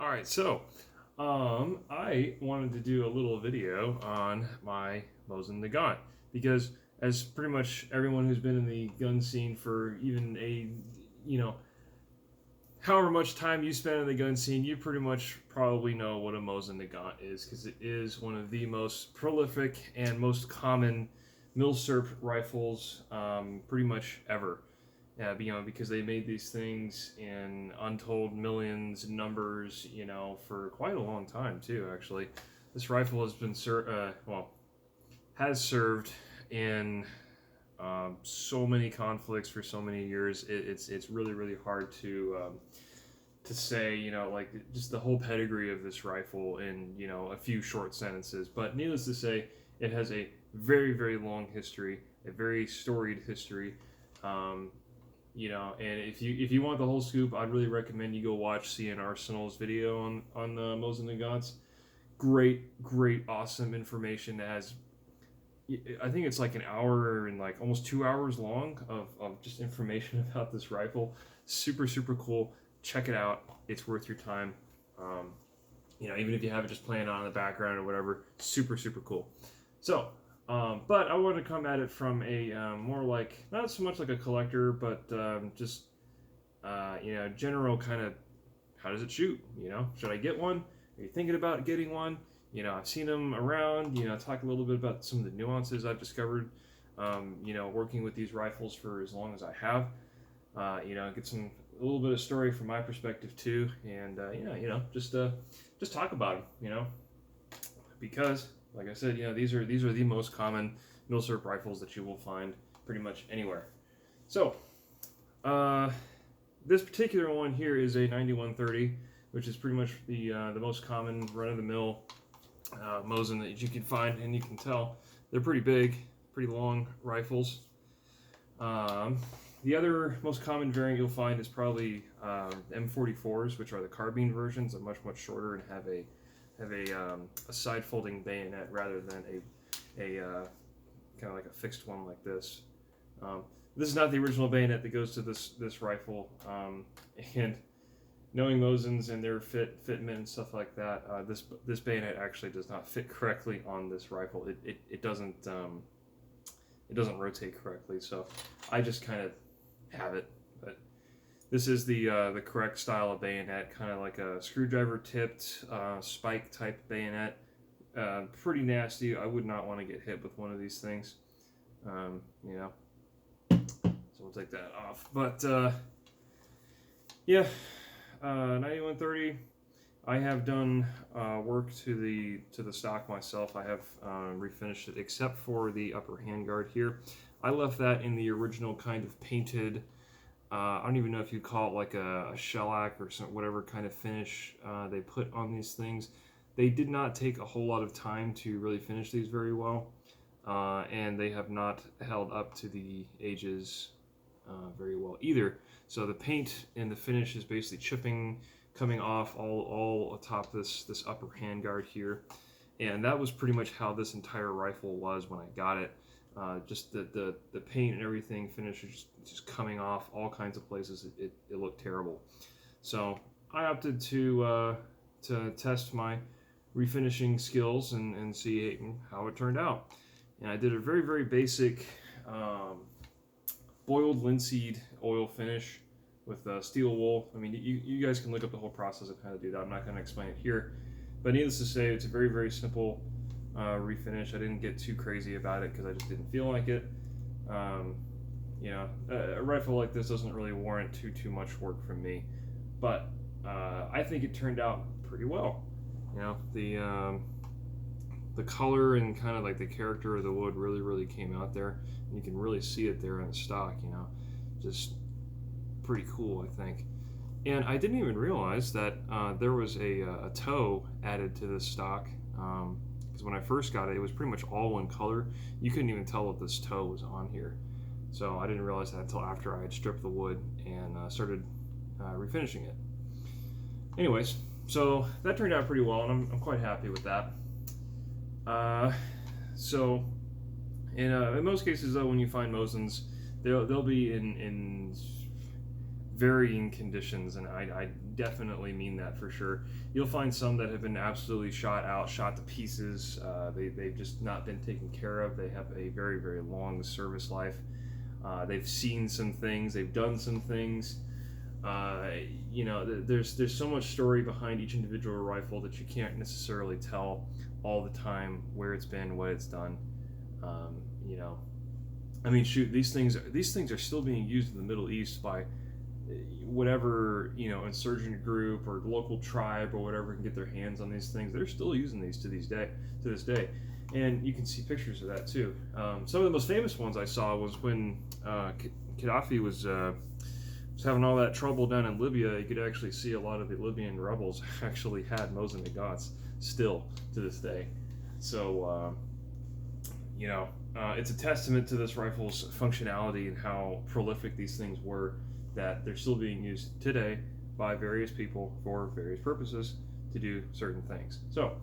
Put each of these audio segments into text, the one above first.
Alright, so I wanted to do a little video on my Mosin Nagant because, as pretty much everyone who's been in the gun scene for even however much time you spend in the gun scene, you pretty much probably know what a Mosin Nagant is, because it is one of the most prolific and most common milsurp rifles pretty much ever. Because they made these things in untold millions numbers, for quite a long time too. Actually, this rifle has been has served in so many conflicts for so many years. It's really hard to say, like, just the whole pedigree of this rifle in a few short sentences. But needless to say, it has a very long history, a very storied history. And if you want the whole scoop, I'd really recommend you go watch CN Arsenal's video on the Mosin Nagants. Great, awesome information that has, I think it's like an hour and like almost 2 hours long of just information about this rifle. Super cool. Check it out. It's worth your time. Even if you have it just playing on in the background or whatever, super cool. So, but I want to come at it from a more like, not so much like a collector, but just general kind of, how does it shoot? Should I get one? Are you thinking about getting one? I've seen them around. Talk a little bit about some of the nuances I've discovered. Working with these rifles for as long as I have. Get a little bit of story from my perspective too, and just talk about them. Because, like I said, these are the most common milsurp rifles that you will find pretty much anywhere. So, this particular one here is a 9130, which is pretty much the most common run-of-the-mill Mosin that you can find, and you can tell they're pretty big, pretty long rifles. The other most common variant you'll find is probably M44s, which are the carbine versions. They're much shorter and have a side folding bayonet rather than a kind of like a fixed one like this. This is not the original bayonet that goes to this rifle, and knowing Mosins and their fitment and stuff like that, this bayonet actually does not fit correctly on this rifle. It doesn't rotate correctly, so I just kind of have it. But this is the correct style of bayonet, kind of like a screwdriver tipped spike type bayonet. Pretty nasty. I would not want to get hit with one of these things. So we'll take that off. But 9130. I have done work to the stock myself. I have refinished it, except for the upper handguard here. I left that in the original kind of painted, I don't even know if you call it like a shellac or whatever kind of finish they put on these things. They did not take a whole lot of time to really finish these very well, and they have not held up to the ages very well either. So the paint and the finish is basically chipping, coming off all atop this upper handguard here, and that was pretty much how this entire rifle was when I got it. Just the paint and everything finishes just coming off all kinds of places. It looked terrible. So I opted to test my refinishing skills and see how it turned out. And I did a very basic boiled linseed oil finish with steel wool. I mean, you guys can look up the whole process of how to do that. I'm not going to explain it here. But needless to say, it's a very simple refinish. I didn't get too crazy about it because I just didn't feel like it. A rifle like this doesn't really warrant too much work from me. But I think it turned out pretty well. The color and kind of like the character of the wood really came out there. And you can really see it there in the stock, just pretty cool, I think. And I didn't even realize that there was a toe added to this stock, because when I first got it, it was pretty much all one color. You couldn't even tell that this toe was on here. So I didn't realize that until after I had stripped the wood and started refinishing it. Anyways, so that turned out pretty well, and I'm quite happy with that. So in most cases, though, when you find Mosins, they'll be in varying conditions, and I definitely mean that for sure. You'll find some that have been absolutely shot to pieces. They've just not been taken care of. They have a very, very long service life. They've seen some things. They've done some things. There's so much story behind each individual rifle that you can't necessarily tell all the time where it's been, what it's done. Shoot, these things are still being used in the Middle East by whatever insurgent group or local tribe or whatever can get their hands on these things. They're still using these to this day, and you can see pictures of that too. Some of the most famous ones I saw was when Gaddafi was having all that trouble down in Libya. You could actually see a lot of the Libyan rebels actually had Mosin Nagants still to this day. So it's a testament to this rifle's functionality and how prolific these things were, that they're still being used today by various people for various purposes to do certain things. So,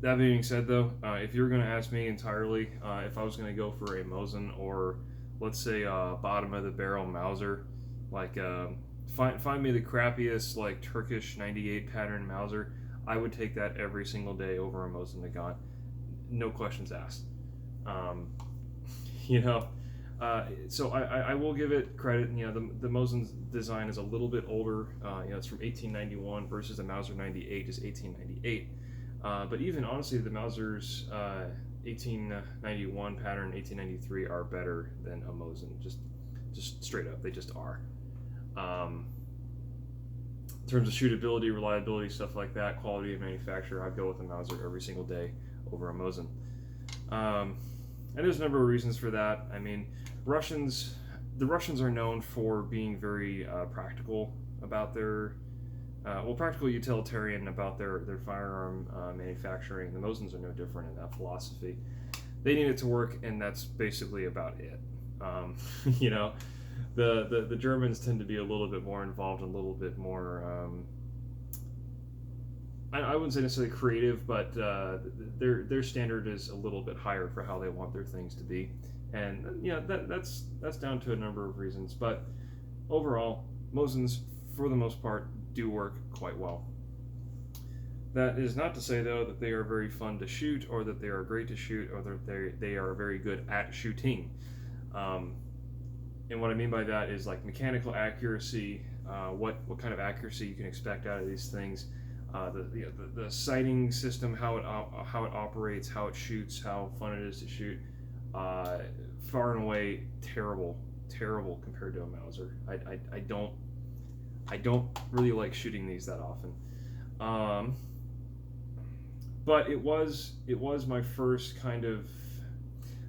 that being said, though, if you're going to ask me entirely if I was going to go for a Mosin or, let's say, bottom of the barrel Mauser, like find me the crappiest like Turkish 98 pattern Mauser, I would take that every single day over a Mosin Nagant, no questions asked. So I will give it credit. The Mosin's design is a little bit older. It's from 1891 versus the Mauser 98 is 1898. But even honestly, the Mausers 1891 pattern, 1893 are better than a Mosin. Just straight up, they just are. In terms of shootability, reliability, stuff like that, quality of manufacture, I'd go with the Mauser every single day over a Mosin. And there's a number of reasons for that. I mean, the Russians are known for being very practical about practical utilitarian about their firearm manufacturing. The Mosins are no different in that philosophy. They need it to work, and that's basically about it. The Germans tend to be a little bit more involved, a little bit more I wouldn't say necessarily creative, but their standard is a little bit higher for how they want their things to be, and that's down to a number of reasons. But overall, Mosins, for the most part, do work quite well. That is not to say, though, that they are very fun to shoot, or that they are great to shoot, or that they are very good at shooting. And what I mean by that is like mechanical accuracy, what kind of accuracy you can expect out of these things. The sighting system, how it operates, how it shoots, how fun it is to shoot, far and away terrible compared to a Mauser. I don't really like shooting these that often. But it was my first kind of,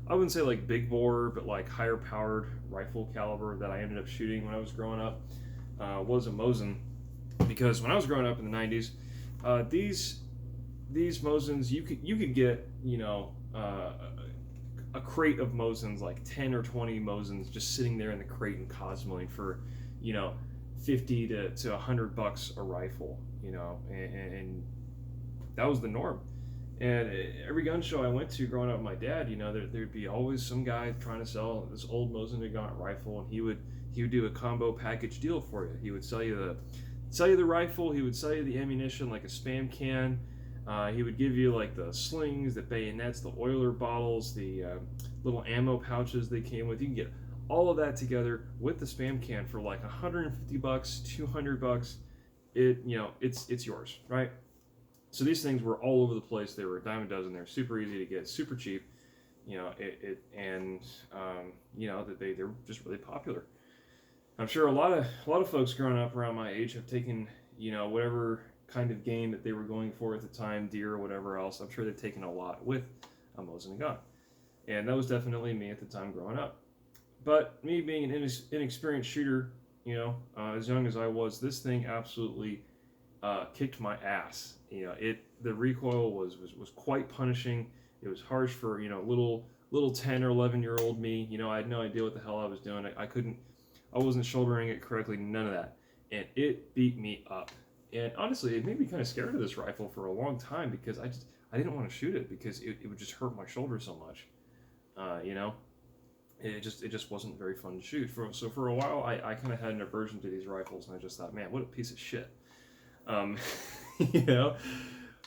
I wouldn't say like big bore, but like higher powered rifle caliber that I ended up shooting when I was growing up. Was a Mosin, because when I was growing up in the 90s, these Mosins, you could get a crate of Mosins, like 10 or 20 Mosins just sitting there in the crate in Cosmoline for $50 to $100 a rifle, and that was the norm. And every gun show I went to growing up with my dad, there'd be always some guy trying to sell this old Mosin Nagant rifle, and he would do a combo package deal for you. He would sell you the rifle, he would sell you the ammunition like a spam can. He would give you like the slings, the bayonets, the oiler bottles, the little ammo pouches they came with. You can get all of that together with the spam can for like $150, $200. It's yours, right? So these things were all over the place. They were a dime a dozen. They're super easy to get, super cheap. They're just really popular. I'm sure a lot of folks growing up around my age have taken, whatever kind of game that they were going for at the time, deer or whatever else. I'm sure they've taken a lot with a Mosin Nagant. And that was definitely me at the time growing up. But me being an inexperienced shooter, as young as I was, this thing absolutely kicked my ass. The recoil was quite punishing. It was harsh for little 10 or 11-year-old me. I had no idea what the hell I was doing. I wasn't shouldering it correctly, none of that, and it beat me up. And honestly, it made me kind of scared of this rifle for a long time, because I didn't want to shoot it because it would just hurt my shoulder so much, it just wasn't very fun to shoot. So for a while, I kind of had an aversion to these rifles, and I just thought, man, what a piece of shit. Um, you know,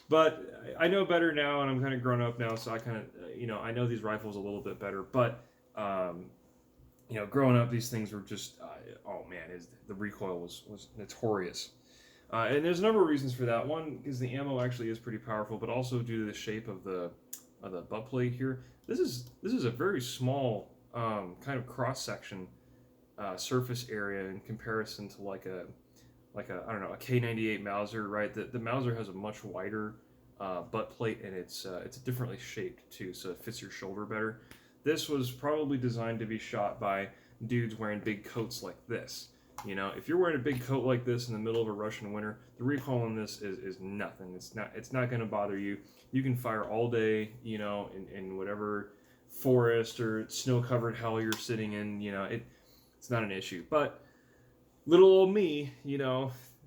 but I know better now, and I'm kind of grown up now, so I kind of, I know these rifles a little bit better. But growing up, these things were just, oh man, the recoil was notorious. And there's a number of reasons for that. One, because the ammo actually is pretty powerful, but also due to the shape of the butt plate here. This is a very small kind of cross section surface area in comparison to like a I don't know, a K98 Mauser, right? The Mauser has a much wider butt plate, and it's differently shaped too, so it fits your shoulder better. This was probably designed to be shot by dudes wearing big coats like this. If you're wearing a big coat like this in the middle of a Russian winter, the recoil on this is nothing. It's not going to bother you. You can fire all day, in whatever forest or snow-covered hell you're sitting in. It's not an issue. But little old me,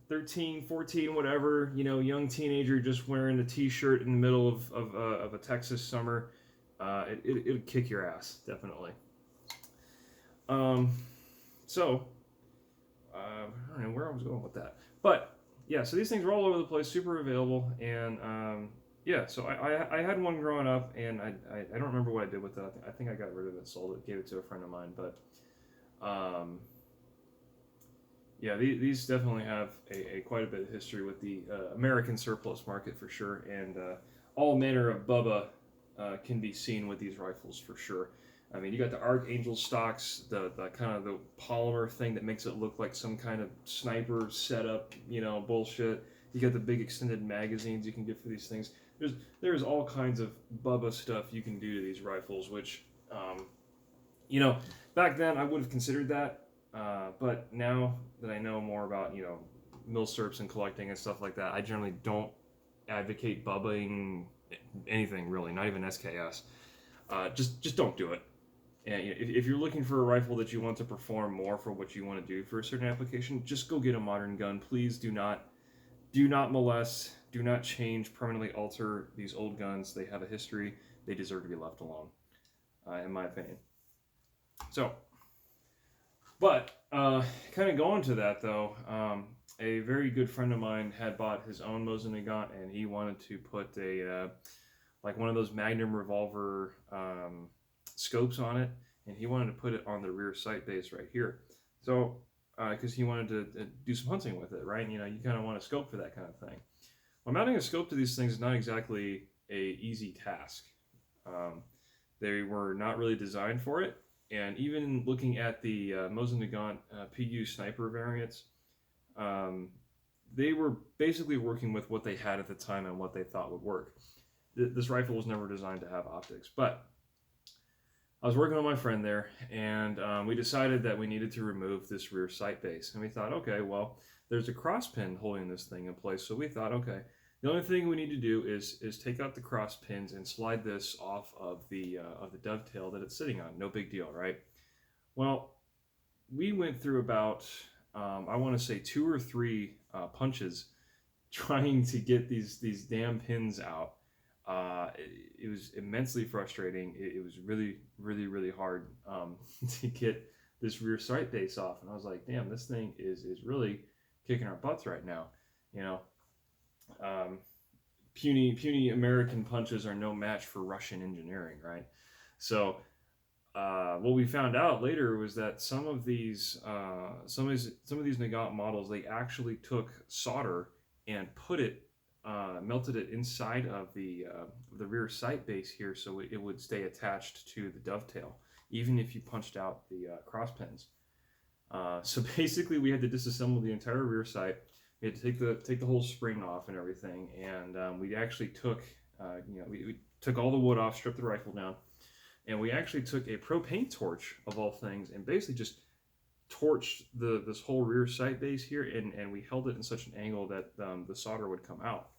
13, 14, whatever, young teenager just wearing a t-shirt in the middle of a Texas summer, it'd kick your ass, definitely. So, I don't know where I was going with that. But, yeah, so these things were all over the place, super available, and, so I had one growing up, and I don't remember what I did with it. I think I got rid of it, sold it, gave it to a friend of mine, but, yeah, these definitely have a quite a bit of history with the American surplus market for sure, and all manner of Bubba can be seen with these rifles for sure. I mean, you got the Archangel stocks, the kind of the polymer thing that makes it look like some kind of sniper setup, bullshit. You got the big extended magazines you can get for these things. There's all kinds of Bubba stuff you can do to these rifles, which, back then I would have considered that. But now that I know more about, milsurps and collecting and stuff like that, I generally don't advocate bubbaing anything really, not even SKS. Just don't do it. And if you're looking for a rifle that you want to perform more for what you want to do for a certain application, just go get a modern gun. Please do not molest, do not change, permanently alter these old guns. They have a history. They deserve to be left alone, in my opinion. So, but kind of going to that though, a very good friend of mine had bought his own Mosin Nagant, and he wanted to put a like one of those Magnum revolver scopes on it, and he wanted to put it on the rear sight base right here. So, because he wanted to do some hunting with it, right? You kind of want a scope for that kind of thing. Well, mounting a scope to these things is not exactly a easy task. They were not really designed for it. And even looking at the Mosin Nagant PU sniper variants, they were basically working with what they had at the time and what they thought would work. This rifle was never designed to have optics. But I was working with my friend there, and we decided that we needed to remove this rear sight base. And we thought, okay, well, there's a cross pin holding this thing in place. So we thought, okay, the only thing we need to do is take out the cross pins and slide this off of the dovetail that it's sitting on. No big deal, right? Well, we went through about, I want to say 2 or 3 punches trying to get these damn pins out. It was immensely frustrating. It was really, really, really hard to get this rear sight base off. And I was like, damn, this thing is really kicking our butts right now, puny American punches are no match for Russian engineering, right? So what we found out later was that some of these Nagant models, they actually took solder and melted it inside of the rear sight base here, so it would stay attached to the dovetail, even if you punched out the cross pins. So basically, we had to disassemble the entire rear sight. We had to take the whole spring off and everything, and we actually took we took all the wood off, stripped the rifle down, and we actually took a propane torch of all things and basically just torched this whole rear sight base here, and we held it in such an angle that the solder would come out.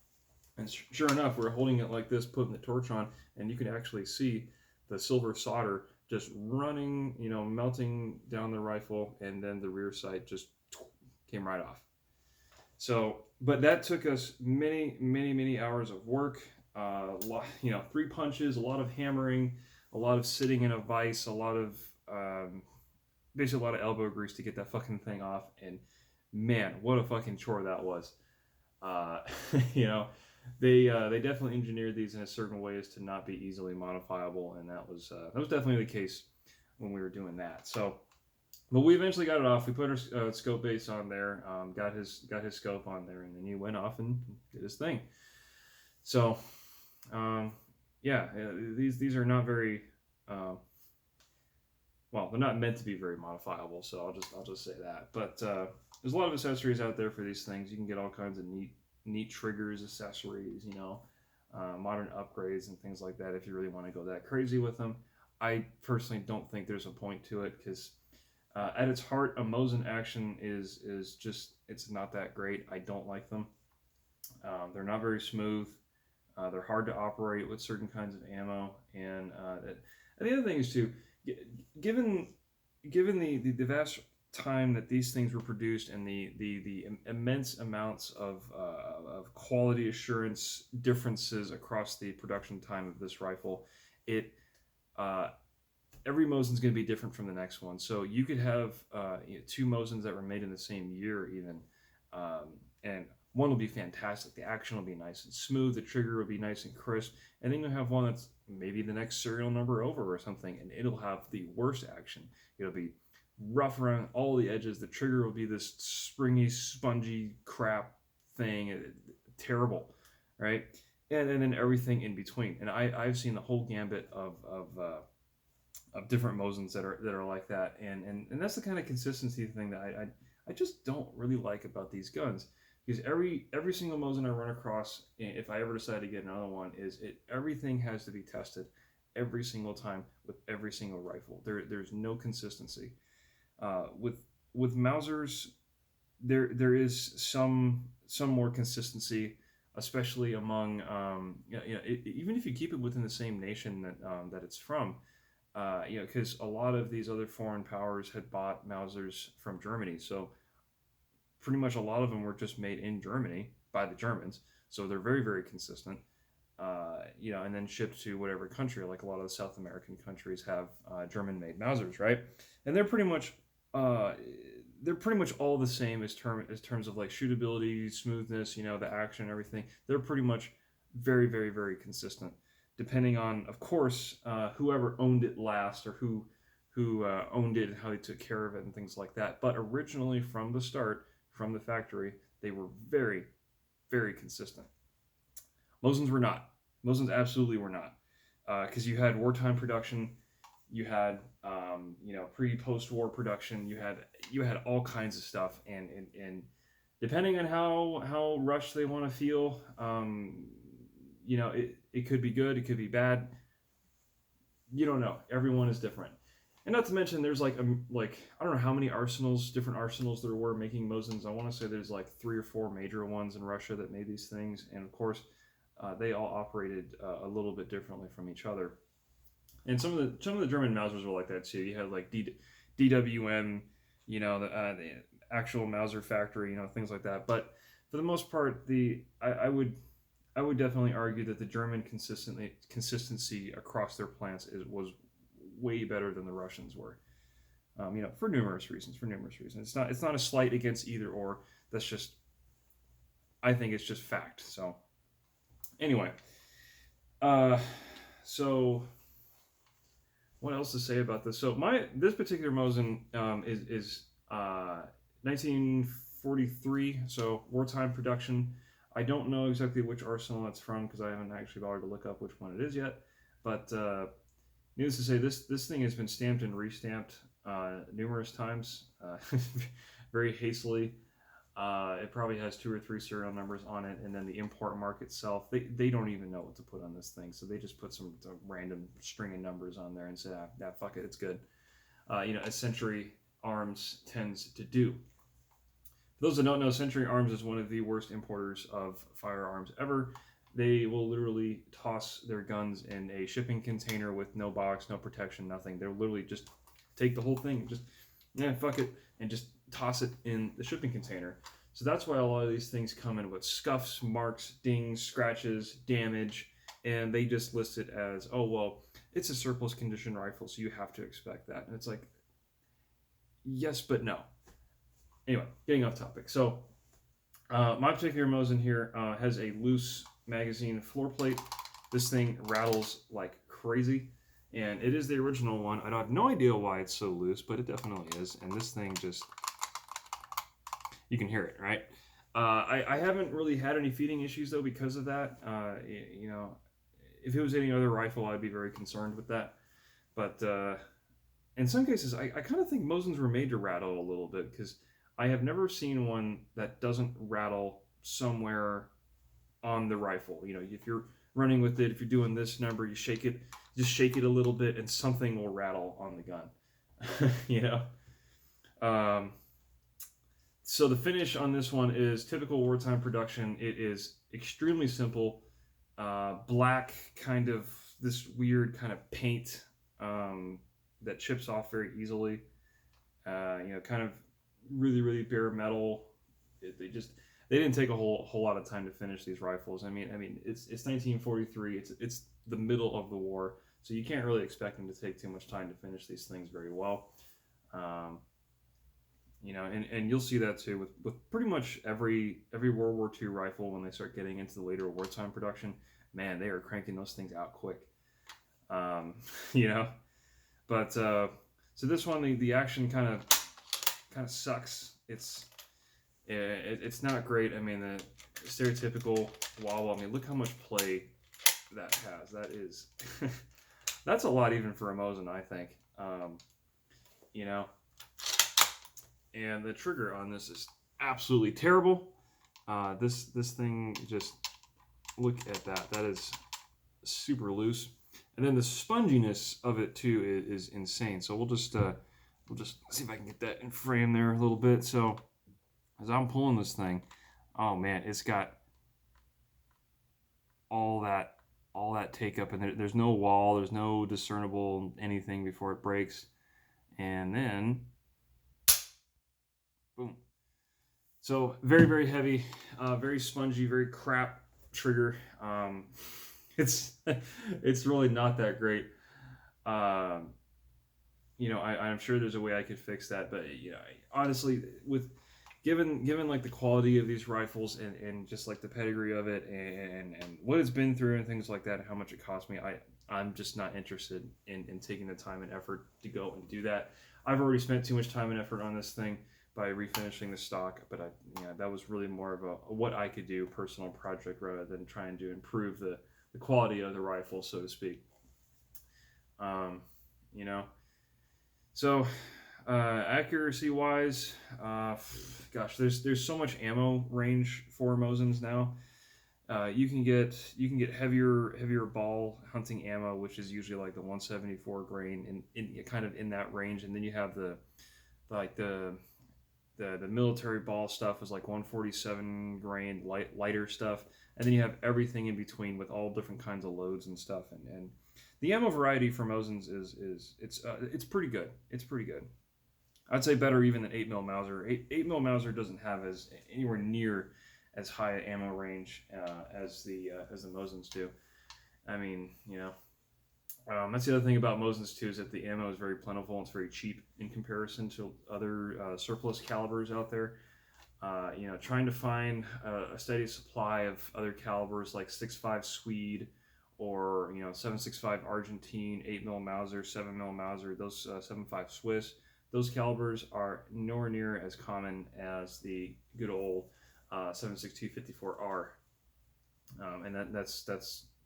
And sure enough, we're holding it like this, putting the torch on, and you can actually see the silver solder just running, melting down the rifle, and then the rear sight just came right off. So, but that took us many, many, many hours of work. 3 punches, a lot of hammering, a lot of sitting in a vise, a lot of basically a lot of elbow grease to get that fucking thing off. And man, what a fucking chore that was. You know, they definitely engineered these in a certain way as to not be easily modifiable, and that was definitely the case when we were doing that. So, but we eventually got it off. We put our scope base on there, got his scope on there, and then he went off and did his thing. So, yeah, these are not very well, they're not meant to be very modifiable. So I'll just say that. But there's a lot of accessories out there for these things. You can get all kinds of neat triggers, accessories, you know, modern upgrades and things like that if you really want to go that crazy with them. I personally don't think there's a point to it because at its heart, a Mosin action is just, it's not that great. I don't like them. They're not very smooth. They're hard to operate with certain kinds of ammo. And the other thing is too, given the vast time that these things were produced and the immense amounts of quality assurance differences across the production time of this rifle, every Mosin's going to be different from the next one. So you could have two Mosins that were made in the same year even, and one will be fantastic. The action will be nice and smooth. The trigger will be nice and crisp. And then you'll have one that's maybe the next serial number over or something, and it'll have the worst action. It'll be rough around all the edges. The trigger will be this springy, spongy crap thing. Terrible, right? And then everything in between. And I've seen the whole gambit of different Mosins that are like that. And that's the kind of consistency thing that I just don't really like about these guns. Because every single Mosin I run across, if I ever decide to get another one, everything has to be tested every single time with every single rifle. There's no consistency. With Mausers, there is some more consistency, especially among even if you keep it within the same nation that it's from. Because a lot of these other foreign powers had bought Mausers from Germany, so pretty much a lot of them were just made in Germany by the Germans, so they're very, very consistent. And then shipped to whatever country, like a lot of the South American countries have German-made Mausers, right? And they're pretty much all the same as terms of like shootability, smoothness, the action, everything. They're pretty much very, very, very consistent, depending on, of course, whoever owned it last or who owned it and how they took care of it and things like that. But originally, from the start, from the factory, they were very, very consistent. Mosins were not. Mosins absolutely were not, because you had wartime production, you had pre-post-war production, you had all kinds of stuff, and depending on how rushed they want to feel, it could be good, it could be bad. You don't know. Everyone is different. And not to mention, there's like I don't know how many different arsenals there were making Mosins. I want to say there's like 3 or 4 major ones in Russia that made these things, and of course, they all operated a little bit differently from each other. And some of the German Mausers were like that too. You had like DWM, the actual Mauser factory, things like that. But for the most part, I would definitely argue that the German consistency across their plants was way better than the Russians were. For numerous reasons. It's not a slight against either or. That's just, I think it's just fact. So anyway, so what else to say about this? So this particular Mosin is 1943, so wartime production. I don't know exactly which arsenal it's from because I haven't actually bothered to look up which one it is yet. But needless to say, this thing has been stamped and restamped numerous times, very hastily. It probably has 2 or 3 serial numbers on it, and then the import mark itself, they don't even know what to put on this thing, so they just put some random string of numbers on there and say, fuck it, it's good. As Century Arms tends to do. For those that don't know, Century Arms is one of the worst importers of firearms ever. They will literally toss their guns in a shipping container with no box, no protection, nothing. They'll literally just take the whole thing and just, fuck it, and just toss it in the shipping container. So that's why a lot of these things come in with scuffs, marks, dings, scratches, damage, and they just list it as, oh, well, it's a surplus condition rifle, so you have to expect that. And it's like, yes, but no. Anyway, getting off topic. So my particular Mosin here has a loose magazine floor plate. This thing rattles like crazy, and it is the original one. I have no idea why it's so loose, but it definitely is. And this thing just, you can hear it, right? I haven't really had any feeding issues though because of that. You know, if it was any other rifle, I'd be very concerned with that. But in some cases, I kind of think Mosins were made to rattle a little bit, because I have never seen one that doesn't rattle somewhere on the rifle. You know, if you're running with it, if you're doing this number, you shake it, just shake it a little bit, and something will rattle on the gun. You know. So the finish on this one is typical wartime production. It is extremely simple, black, kind of this weird kind of paint that chips off very easily. You know, kind of really bare metal. They didn't take a whole lot of time to finish these rifles. I mean it's 1943. It's the middle of the war, so you can't really expect them to take too much time to finish these things very well. You know, and you'll see that too with pretty much every World War II rifle. When they start getting into the later wartime production, man, they are cranking those things out quick. You know, but so this one, the action kind of sucks. It's not great. I mean, the stereotypical wall. I mean, look how much play that has. That is that's a lot even for a Mosin, I think. You know. And the trigger on this is absolutely terrible. This thing, just look at that. That is super loose. And then the sponginess of it too is insane. So we'll just see if I can get that in frame there a little bit. So as I'm pulling this thing, oh man, it's got all that take up, and there's no wall, there's no discernible anything before it breaks. And then boom. So very heavy, very spongy, very crap trigger. It's really not that great. You know, I'm sure there's a way I could fix that, but you know, honestly, with given like the quality of these rifles and just like the pedigree of it and what it's been through and things like that, and how much it cost me, I'm just not interested in taking the time and effort to go and do that. I've already spent too much time and effort on this thing by refinishing the stock, but that was really more of a what I could do personal project rather than trying to improve the quality of the rifle, so to speak. You know, so accuracy wise, gosh, there's so much ammo range for Mosins now. You can get heavier ball hunting ammo, which is usually like the 174 grain in kind of in that range, and then you have the military ball stuff is like 147 grain lighter stuff, and then you have everything in between with all different kinds of loads and stuff, and the ammo variety for Mosins it's pretty good. It's pretty good. I'd say better even than 8mm Mauser. 8mm Mauser doesn't have as anywhere near as high ammo range as the Mosins do. I mean, you know, that's the other thing about Mosins too, is that the ammo is very plentiful and it's very cheap in comparison to other surplus calibers out there. You know, trying to find a steady supply of other calibers like 6.5 Swede or, you know, 7.65 Argentine, 8mm Mauser, 7mm Mauser, those 7.5 Swiss, those calibers are nowhere near as common as the good old 7.62 54R. And that's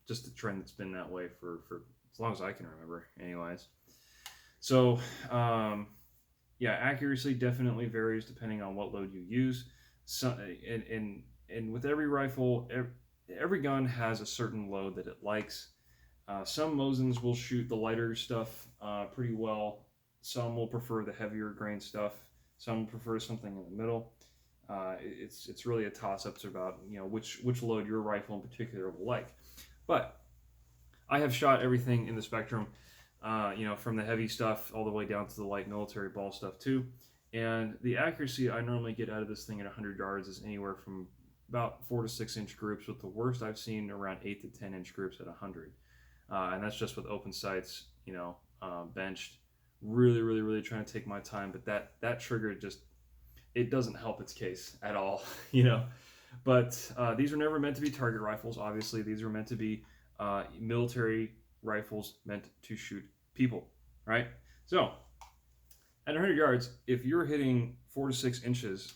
just the trend that's been that way for as long as I can remember, anyways. So, yeah, accuracy definitely varies depending on what load you use. So, and with every rifle, every gun has a certain load that it likes. Some Mosins will shoot the lighter stuff pretty well. Some will prefer the heavier grain stuff. Some prefer something in the middle. It's really a toss-up about, you know, which load your rifle in particular will like. But I have shot everything in the spectrum, you know, from the heavy stuff all the way down to the light military ball stuff too. And the accuracy I normally get out of this thing at 100 yards is anywhere from about 4 to 6 inch groups, with the worst I've seen around 8 to 10 inch groups at 100. and that's just with open sights, benched. Really, really, really trying to take my time, but that trigger just, it doesn't help its case at all, But these were never meant to be target rifles. Obviously, these were meant to be military rifles meant to shoot people, right? So at 100 yards, if you're hitting 4 to 6 inches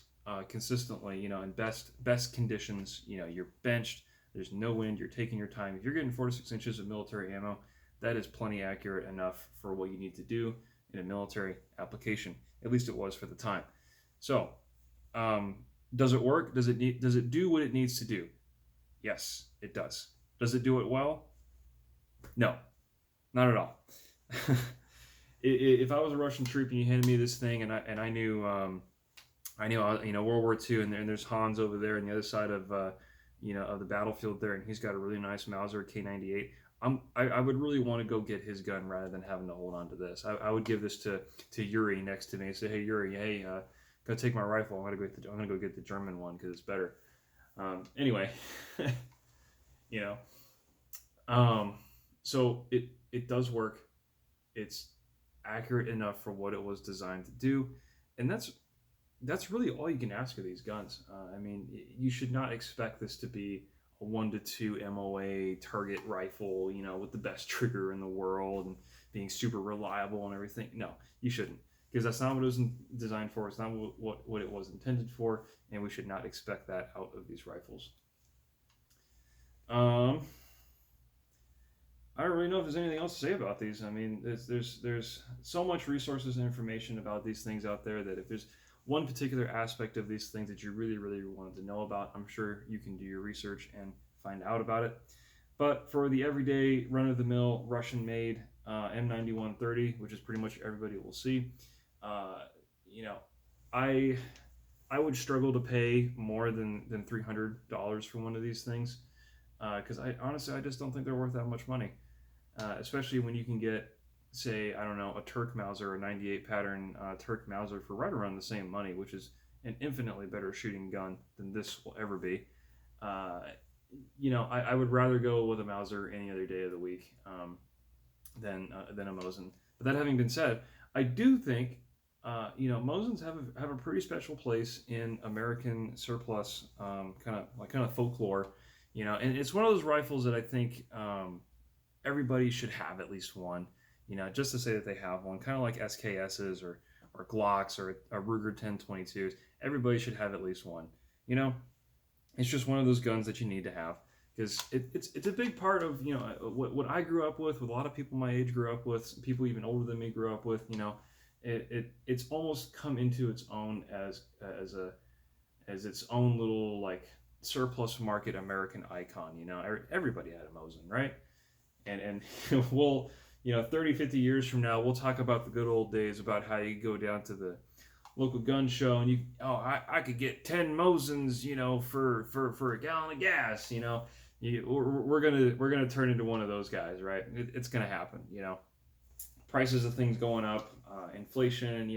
consistently, in best conditions, you're benched, there's no wind, you're taking your time. If you're getting 4 to 6 inches of military ammo, that is plenty accurate enough for what you need to do in a military application. At least it was for the time. So, does it work? Does it do what it needs to do? Yes, it does. Does it do it well? No, not at all. If I was a Russian troop and you handed me this thing, and I knew World War II, and there's Hans over there on the other side of of the battlefield there, and he's got a really nice Mauser K98. I would really want to go get his gun rather than having to hold on to this. I would give this to Yuri next to me and say, hey Yuri, hey, go take my rifle. I'm gonna go get the German one because it's better. Anyway, so it does work. It's accurate enough for what it was designed to do, and that's really all you can ask of these guns. I mean, you should not expect this to be a 1 to 2 MOA target rifle, with the best trigger in the world and being super reliable and everything. No, you shouldn't, because that's not what it was designed for. It's not what it was intended for, and we should not expect that out of these rifles. I don't really know if there's anything else to say about these. I mean, there's so much resources and information about these things out there that if there's one particular aspect of these things that you really, really wanted to know about, I'm sure you can do your research and find out about it. But for the everyday run-of-the-mill Russian-made M9130, which is pretty much everybody will see, I would struggle to pay more than $300 for one of these things, because I just don't think they're worth that much money, especially when you can get, say, I don't know, a Turk Mauser, a 98 pattern Turk Mauser for right around the same money, which is an infinitely better shooting gun than this will ever be. I would rather go with a Mauser any other day of the week than a Mosin. But that having been said, I do think Mosins have a pretty special place in American surplus kind of folklore, and it's one of those rifles that I think everybody should have at least one. Just to say that they have one, kind of like SKSs or Glocks or Ruger 1022s. Everybody should have at least one. It's just one of those guns that you need to have, because it's a big part of what I grew up with. What a lot of people my age grew up with. People even older than me grew up with. It's almost come into its own as its own little like surplus market American icon. Everybody had a Mosin, right? And we'll 30, 50 years from now, we'll talk about the good old days, about how you go down to the local gun show and I could get 10 Mosins, for a gallon of gas, we're gonna turn into one of those guys, right? It's gonna happen, prices of things going up, inflation,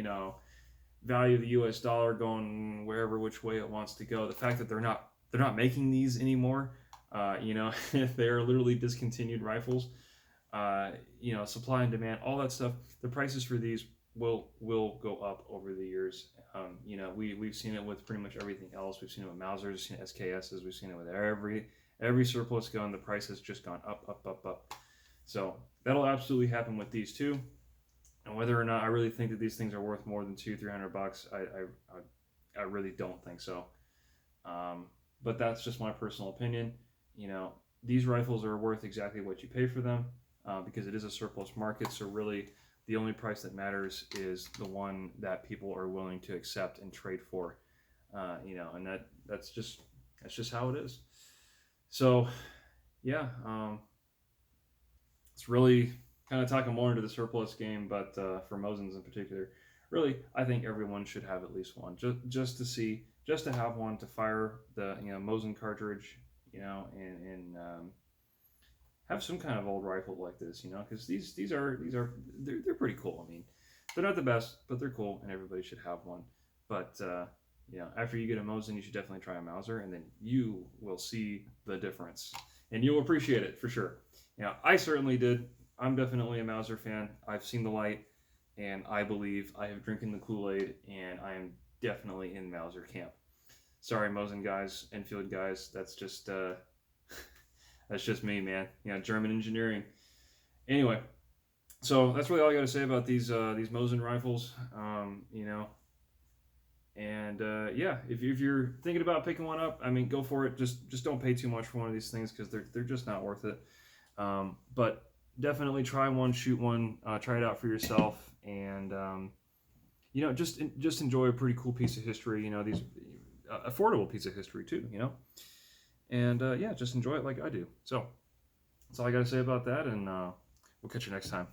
value of the U.S. dollar going wherever which way it wants to go. The fact that they're not making these anymore, they're literally discontinued rifles. Supply and demand, all that stuff. The prices for these will go up over the years. We've seen it with pretty much everything else. We've seen it with Mausers, we've seen SKSs, we've seen it with every surplus gun. The price has just gone up. So that'll absolutely happen with these too. And whether or not I really think that these things are worth more than $200-300, I really don't think so. But that's just my personal opinion. These rifles are worth exactly what you pay for them, because it is a surplus market. So really, the only price that matters is the one that people are willing to accept and trade for. And that's just how it is. So, yeah, it's really kind of talking more into the surplus game, but for Mosins in particular, really, I think everyone should have at least one, just to have one to fire the Mosin cartridge, and have some kind of old rifle like this, because these are they're pretty cool. I mean, they're not the best, but they're cool, and everybody should have one. But after you get a Mosin, you should definitely try a Mauser, and then you will see the difference. and you'll appreciate it for sure. I certainly did. I'm definitely a Mauser fan. I've seen the light, and I believe I have drinking the Kool-Aid, and I am definitely in Mauser camp. Sorry, Mosin guys, Enfield guys. That's just that's just me, man. German engineering. Anyway, so that's really all I got to say about these Mosin rifles. And yeah, if you're thinking about picking one up, I mean, go for it. Just don't pay too much for one of these things because they're just not worth it. But definitely try one, shoot one, try it out for yourself, and just enjoy a pretty cool piece of history. These affordable piece of history too. And yeah, just enjoy it like I do. So that's all I got to say about that, and we'll catch you next time.